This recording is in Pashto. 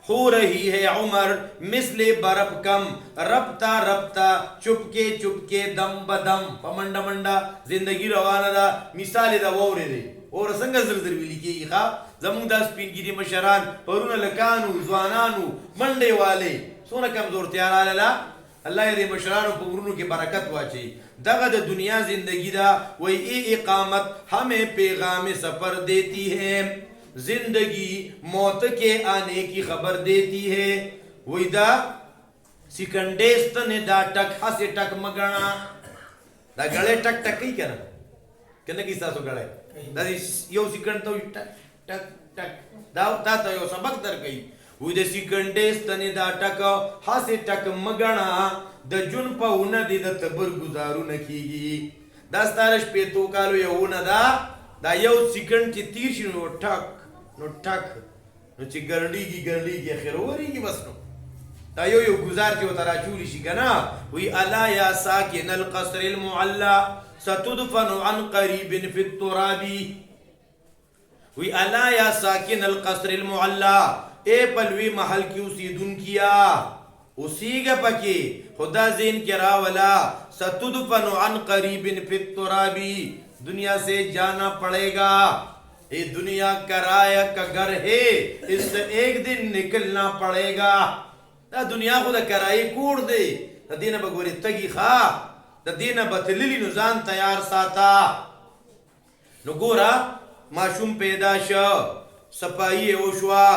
हो रही है उमर मिसले बरफ कम, रफ्ता रफ्ता चुपके चुपके दम बदम, पमंडा मंडा जिंदगी रवाना दा मिसाल दा वोरे दे और संग زر زر ویلی کیږي ښا زمونږ دا سپینګیري مشران پرونه لکانو ځوانانو منډې والے څونه کمزورتیا رااله. الله دې مشرانو په ورونو کې برکت واچي. دغه د دنیا زندگی دا وہی ای اقامت ہمیں پیغام سفر دیتی ہے، زندگی موت کے آنے کی خبر دیتی ہے. وہی دا سکنڈیستن دا ٹک ہسے ٹک مگنا دا گڑے ٹک ٹک ہی کنا کنا کی ساسو گڑے دا یو سکنڈ تو ٹک ٹک ٹک دا تا یو سبق در گئی. وی د سکنډېستنې دا ټک هسې ټک مګڼه د جون په ونه دې د تبر ګزارونه کېږي. دا ستا د شپېتو کالو یو ونه ده، دا یو سکنډ چې تیر شي نو ټک نو ټک نو چې ګرډېږي ګرډېږي اخر ورېږي بس نو دا یو یو ګزار چې ورته راچولی شي که نه. وی الا یا ساکن القصر المعلا ستدفن عن قریب فی التراب. وی الا یا ساکن القصر المعلا اے پلوی محل کی اسیدن کیا اسیگا پکی خدا زین کے راولا ستدفن عن قریب فی الترابی دنیا سے جانا پڑے گا. یہ دنیا کرایہ کا گھر ہے اس سے ایک دن نکلنا پڑے گا. دا دنیا خدا کرایہ کوڑ دے دا دینا بگوری تگی خواہ دا دینا بتلیلی نزان تیار ساتا. نگورا معشوم پیدا شا سپائی اوشوا